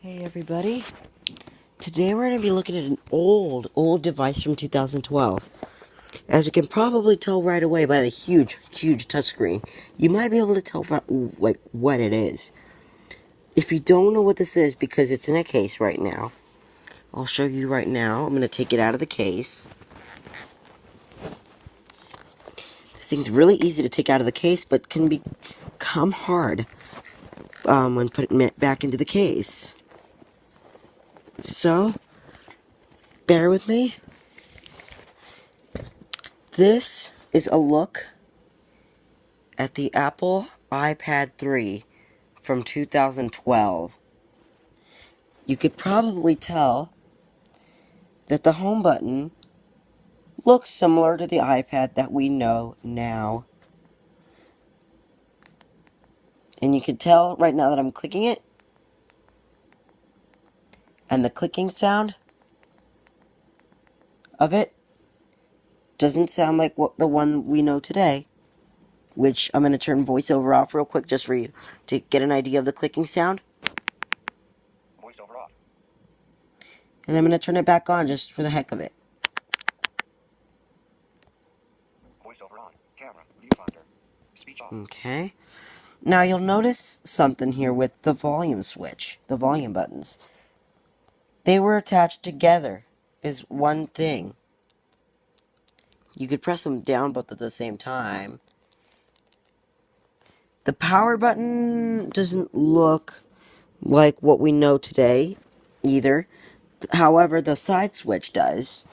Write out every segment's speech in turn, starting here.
Hey everybody, today we're going to be looking at an old device from 2012. As you can probably tell right away by the huge touchscreen, you might be able to tell what it is. If you don't know what this is because it's in a case right now, I'll show you right now. I'm going to take it out of the case. This thing's really easy to take out of the case, but can become hard when putting it back into the case. So, bear with me. This is a look at the Apple iPad 3 from 2012. You could probably tell that the home button looks similar to the iPad that we know now. And you can tell right now that I'm clicking it, and the clicking sound of it doesn't sound like the one we know today, which I'm going to turn voiceover off real quick just for you to get an idea of the clicking sound. Voiceover off. And I'm going to turn it back on just for the heck of it. Voiceover on. Camera. Viewfinder. Speech off. Okay. Now you'll notice something here with the volume switch, the volume buttons. They were attached together as one thing. You could press them down both at the same time. The power button doesn't look like what we know today either. However, the side switch does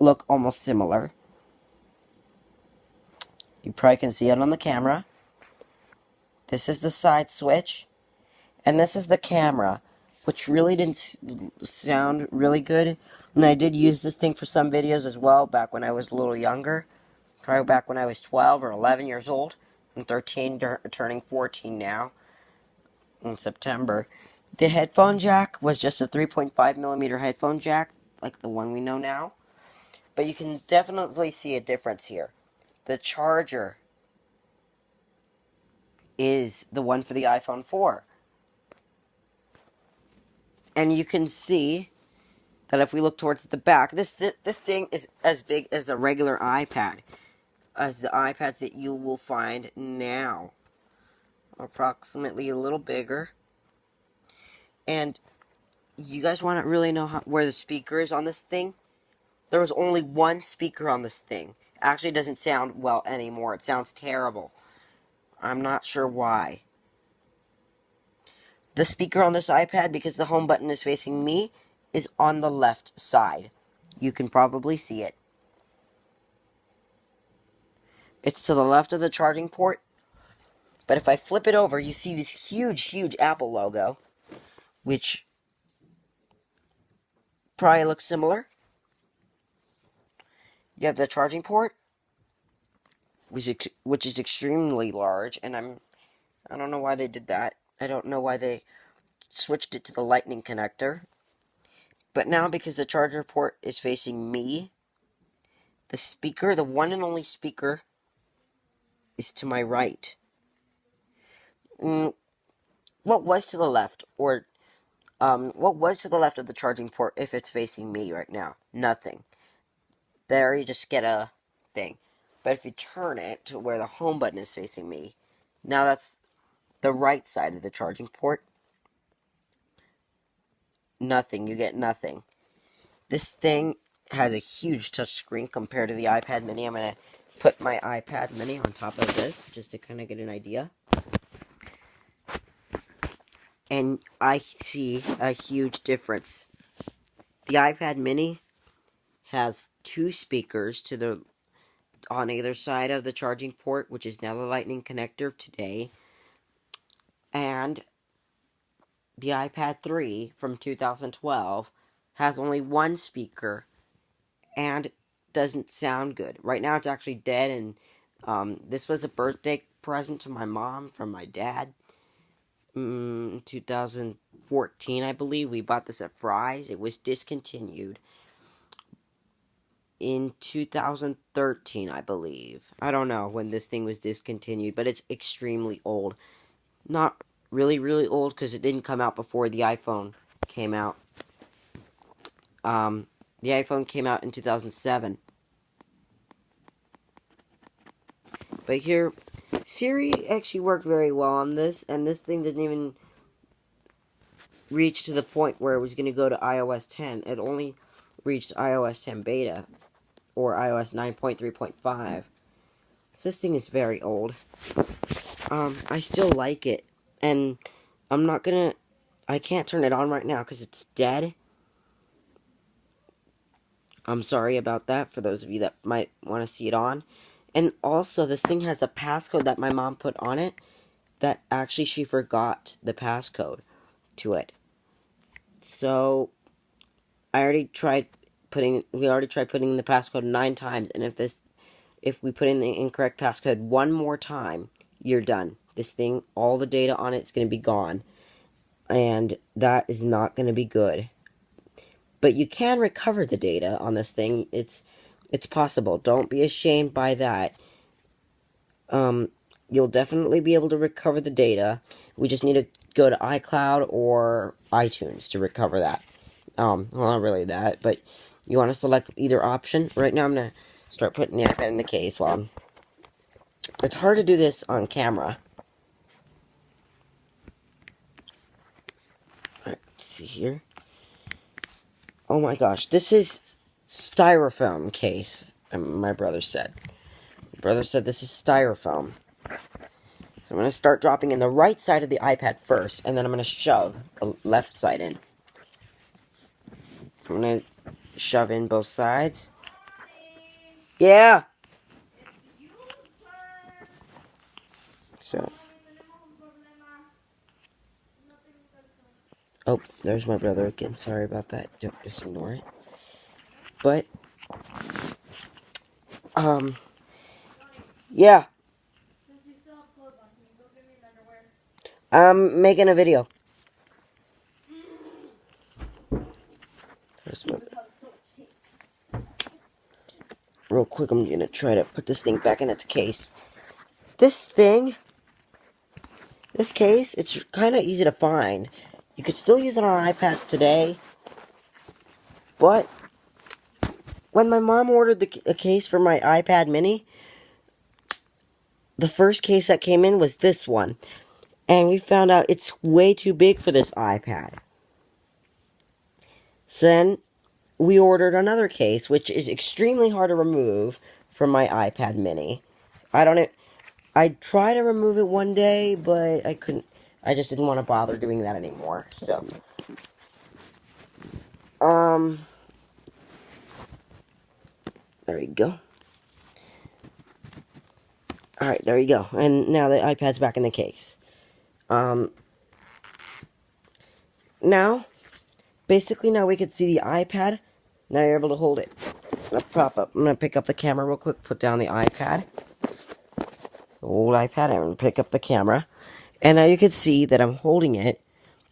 look almost similar. You probably can see it on the camera. This is the side switch. And this is the camera, which really didn't sound really good. And I did use this thing for some videos as well, back when I was a little younger. Probably back when I was 12 or 11 years old. I'm 13, turning 14 now, in September. The headphone jack was just a 3.5mm headphone jack, like the one we know now. But you can definitely see a difference here. The charger is the one for the iPhone 4. And you can see that if we look towards the back, this thing is as big as a regular iPad, as the iPads that you will find now. Approximately a little bigger. And you guys want to really know where the speaker is on this thing? There was only one speaker on this thing. Actually, it doesn't sound well anymore. It sounds terrible. I'm not sure why. The speaker on this iPad, because the home button is facing me, is on the left side. You can probably see it. It's to the left of the charging port. But if I flip it over, you see this huge Apple logo, which probably looks similar. You have the charging port, which is extremely large, and I don't know why they did that. I don't know why they switched it to the lightning connector. But now, because the charger port is facing me, the speaker, the one and only speaker, is to my right. What was to the left, or what was to the left of the charging port if it's facing me right now? Nothing. There, you just get a thing. But if you turn it to where the home button is facing me, now that's the right side of the charging port. Nothing. You get nothing. This thing has a huge touchscreen compared to the iPad mini. I'm going to put my iPad mini on top of this just to kind of get an idea. And I see a huge difference. The iPad mini has two speakers on either side of the charging port, which is now the lightning connector today. And the iPad 3 from 2012 has only one speaker and doesn't sound good. Right now it's actually dead, and this was a birthday present to my mom from my dad. In 2014, I believe. We bought this at Fry's. It was discontinued in 2013, I believe. I don't know when this thing was discontinued, but it's extremely old. Not really old, because it didn't come out before the iPhone came out. The iPhone came out in 2007. But here, Siri actually worked very well on this, and this thing didn't even reach to the point where it was going to go to iOS 10. It only reached iOS 10 beta, or iOS 9.3.5. So this thing is very old. I still like it, and I can't turn it on right now because it's dead. I'm sorry about that for those of you that might want to see it on. And also, this thing has a passcode that my mom put on it that actually she forgot the passcode to it. So, we already tried putting the passcode 9 times, and if we put in the incorrect passcode one more time, you're done. This thing, all the data on it's going to be gone, and that is not going to be good. But you can recover the data on this thing. It's possible. Don't be ashamed by that. You'll definitely be able to recover the data. We just need to go to iCloud or iTunes to recover that. Well, not really that, but you want to select either option. Right now I'm going to start putting the iPad in the case while it's hard to do this on camera. Alright, let's see here. Oh my gosh, this is styrofoam case, my brother said. My brother said this is styrofoam. So I'm going to start dropping in the right side of the iPad first, and then I'm going to shove the left side in. I'm going to shove in both sides. Yeah! So. Oh, there's my brother again. Sorry about that. Don't just ignore it. But, yeah. I'm making a video. Real quick, I'm gonna try to put this thing back in its case. This case, it's kind of easy to find. You could still use it on iPads today, but when my mom ordered a case for my iPad mini, the first case that came in was this one, and we found out it's way too big for this iPad. So then, we ordered another case, which is extremely hard to remove from my iPad mini. I tried to remove it one day, but I couldn't. I just didn't want to bother doing that anymore. So, there you go. Alright, there you go. And now the iPad's back in the case. Now, basically now we can see the iPad. Now you're able to hold it. I'm gonna pick up the camera real quick, put down the iPad. Old iPad, I'm gonna pick up the camera. And now you can see that I'm holding it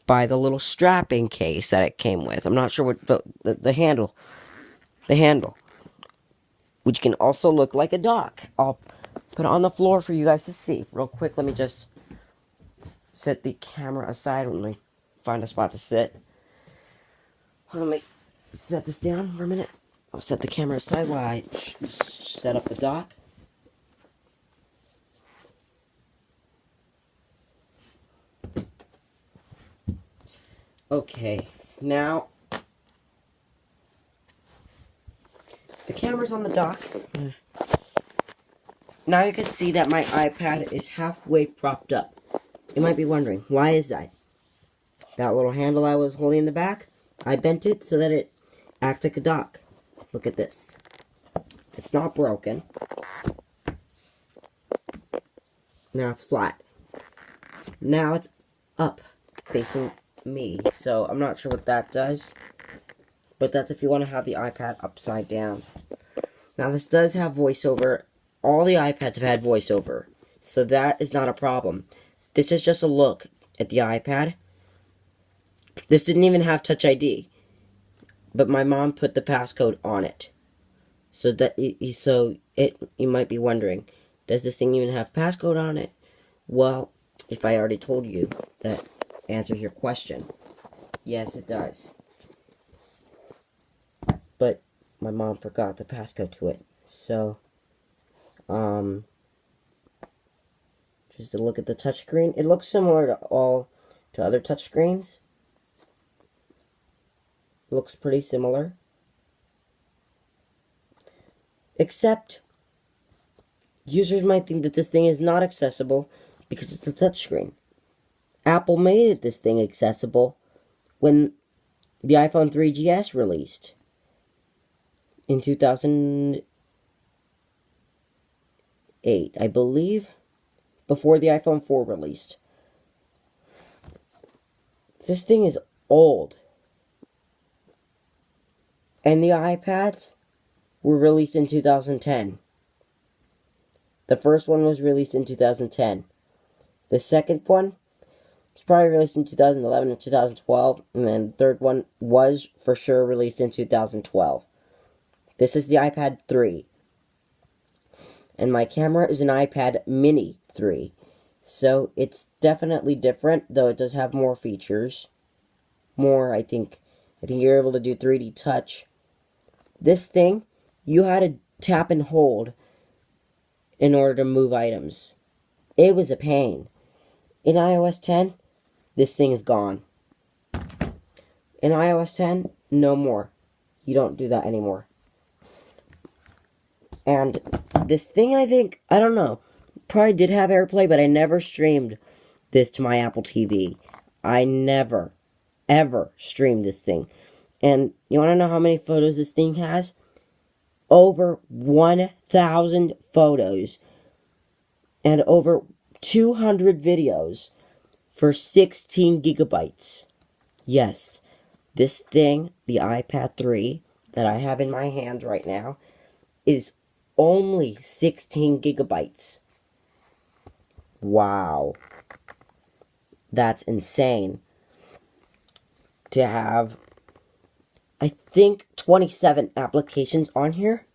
by the little strapping case that it came with. I'm not sure what the handle. The handle. Which can also look like a dock. I'll put it on the floor for you guys to see. Real quick, let me just set the camera aside when we find a spot to sit. Let me set this down for a minute. I'll set the camera aside while I set up the dock. Okay, now the camera's on the dock. Now you can see that my iPad is halfway propped up. You might be wondering, why is that? That little handle I was holding in the back, I bent it so that it acts like a dock. Look at this. It's not broken. Now it's flat. Now it's up, facing me. So I'm not sure what that does. But that's if you want to have the iPad upside down. Now this does have voiceover. All the iPads have had voiceover. So that is not a problem. This is just a look at the iPad. This didn't even have Touch ID. But my mom put the passcode on it. So you might be wondering, does this thing even have passcode on it? Well, if I already told you, that answers your question. Yes, it does. But my mom forgot the passcode to it. So, just to look at the touchscreen, it looks similar to other touchscreens. Looks pretty similar. Except, users might think that this thing is not accessible because it's a touchscreen. Apple made this thing accessible when the iPhone 3GS released in 2008, I believe, before the iPhone 4 released. This thing is old. And the iPads were released in 2010. The first one was released in 2010. The second one was probably released in 2011 or 2012. And then the third one was for sure released in 2012. This is the iPad 3. And my camera is an iPad Mini 3. So it's definitely different, though it does have more features. More, I think you're able to do 3D touch. This thing, you had to tap and hold in order to move items. It was a pain. In iOS 10, this thing is gone. In iOS 10, no more. You don't do that anymore. And this thing, I don't know, probably did have AirPlay, but I never streamed this to my Apple TV. I never, ever streamed this thing. And you want to know how many photos this thing has? Over 1,000 photos. And over 200 videos for 16 gigabytes. Yes, this thing, the iPad 3, that I have in my hands right now, is only 16 gigabytes. Wow. That's insane. To have, I think, 27 applications on here.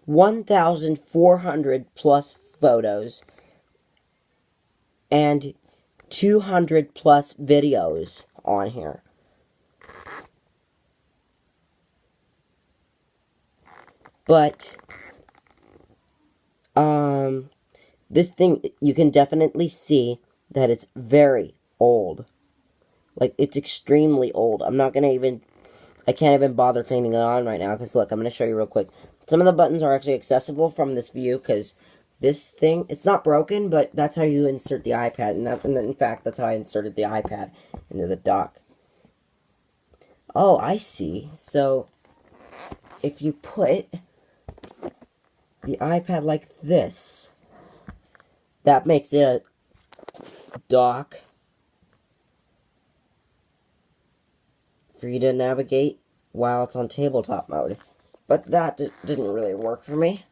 1,400 plus photos. And 200 plus videos on here. But, this thing, you can definitely see that it's very old. Like, it's extremely old. I can't even bother cleaning it on right now, because look, I'm going to show you real quick. Some of the buttons are actually accessible from this view, because this thing, it's not broken, but that's how you insert the iPad, and in fact, that's how I inserted the iPad into the dock. Oh, I see. So, if you put the iPad like this, that makes it a dock for you to navigate while it's on tabletop mode. But that didn't really work for me.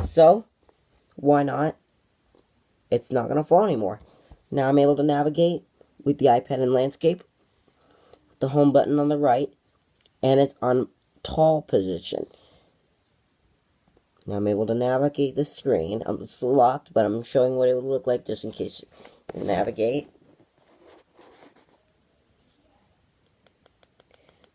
So, why not? It's not going to fall anymore. Now I'm able to navigate with the iPad in landscape, the home button on the right, and it's on tall position. Now I'm able to navigate the screen. It's locked, but I'm showing what it would look like just in case you navigate.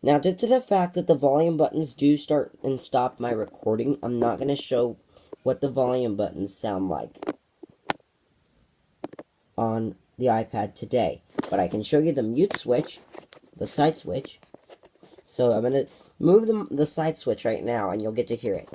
Now, due to the fact that the volume buttons do start and stop my recording, I'm not going to show what the volume buttons sound like on the iPad today. But I can show you the mute switch, the side switch. So I'm going to move the side switch right now, and you'll get to hear it.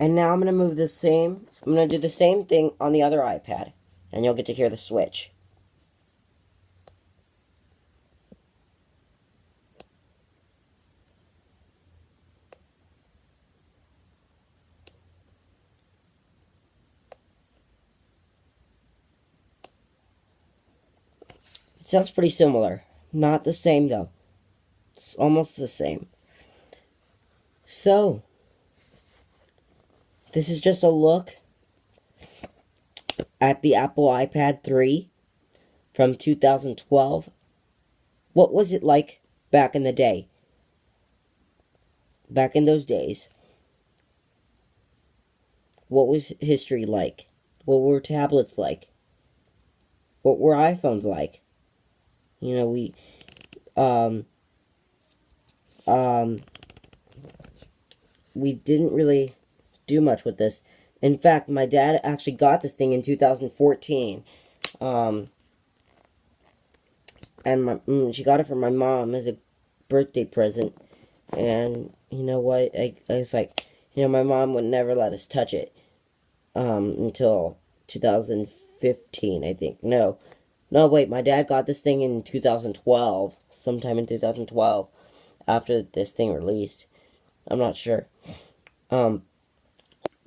And now I'm going to I'm going to do the same thing on the other iPad, and you'll get to hear the switch. It sounds pretty similar. Not the same, though. It's almost the same. So, this is just a look at the Apple iPad 3 from 2012. What was it like back in the day? Back in those days, what was history like? What were tablets like? What were iPhones like? You know, um, um, we didn't really do much with this. In fact, my dad actually got this thing in 2014. And she got it from my mom as a birthday present. And you know what? I was like, my mom would never let us touch it until 2015, I think. No, wait, my dad got this thing in 2012, sometime in 2012, after this thing released. I'm not sure.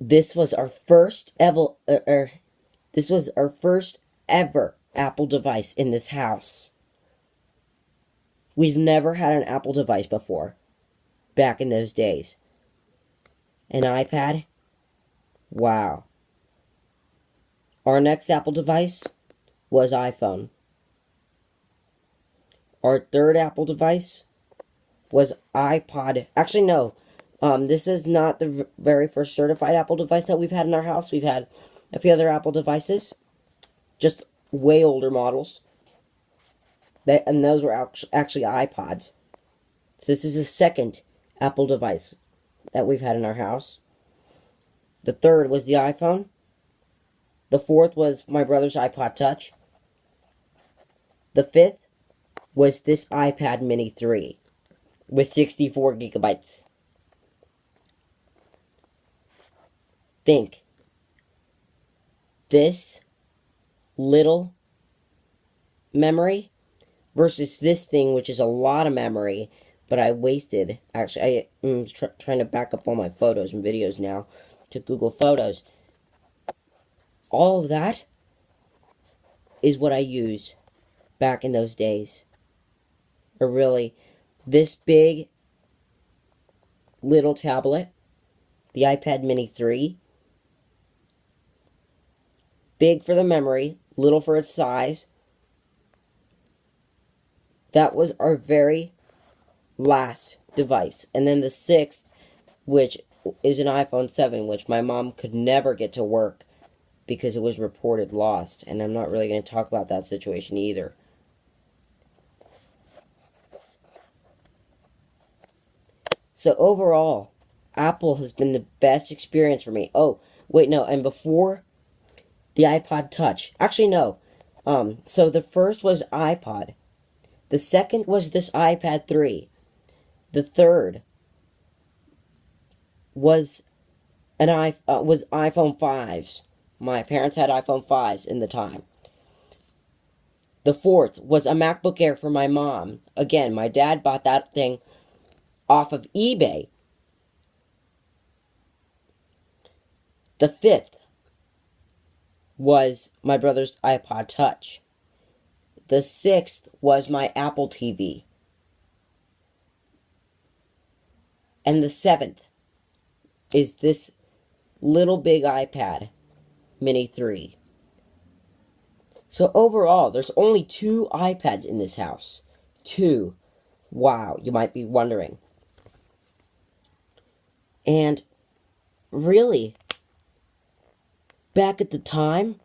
This was our first this was our first ever Apple device in this house. We've never had an Apple device before, back in those days. An iPad? Wow. Our next Apple device was iPhone. Our third Apple device was iPod. Actually, no. This is not the very first certified Apple device that we've had in our house. We've had a few other Apple devices, just way older models. And those were actually iPods. So this is the second Apple device that we've had in our house. The third was the iPhone. The fourth was my brother's iPod Touch. The fifth was this iPad Mini 3 with 64 gigabytes. Think. This little memory versus this thing, which is a lot of memory, but I wasted. Actually, I'm trying to back up all my photos and videos now to Google Photos. All of that is what I used back in those days. Or really, this big little tablet, the iPad Mini 3, big for the memory, little for its size. That was our very last device. And then the sixth, which is an iPhone 7, which my mom could never get to work because it was reported lost. And I'm not really going to talk about that situation either. So overall, Apple has been the best experience for me. Oh, wait, no, and before the iPod Touch. Actually, no. So the first was iPod. The second was this iPad 3. The third was was iPhone 5s. My parents had iPhone 5s in the time. The fourth was a MacBook Air for my mom. Again, my dad bought that thing off of eBay. The fifth was my brother's iPod Touch. The sixth was my Apple TV. And the seventh is this little big iPad Mini 3. So overall, there's only 2 iPads in this house. 2. Wow, you might be wondering. And really, back at the time,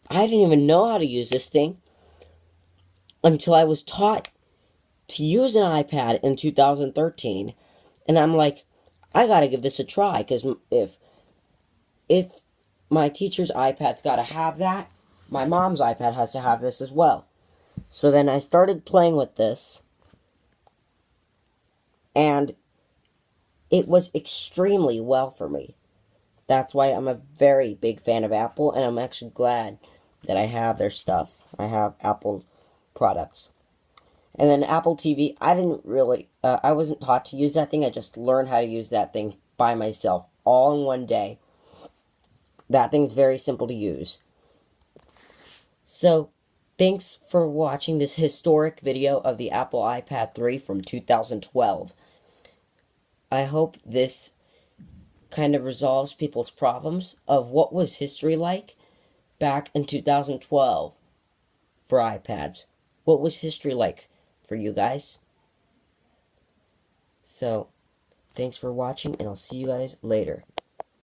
I didn't even know how to use this thing until I was taught to use an iPad in 2013. And I'm like, I gotta give this a try, because if my teacher's iPad's gotta have that, my mom's iPad has to have this as well. So then I started playing with this, and it was extremely well for me. That's why I'm a very big fan of Apple, and I'm actually glad that I have their stuff. I have Apple products. And then Apple TV, I wasn't taught to use that thing. I just learned how to use that thing by myself, all in one day. That thing's very simple to use. So, thanks for watching this historic video of the Apple iPad 3 from 2012. I hope this kind of resolves people's problems of what was history like back in 2012 for iPads. what was history like for you guys. So, thanks for watching, and I'll see you guys later.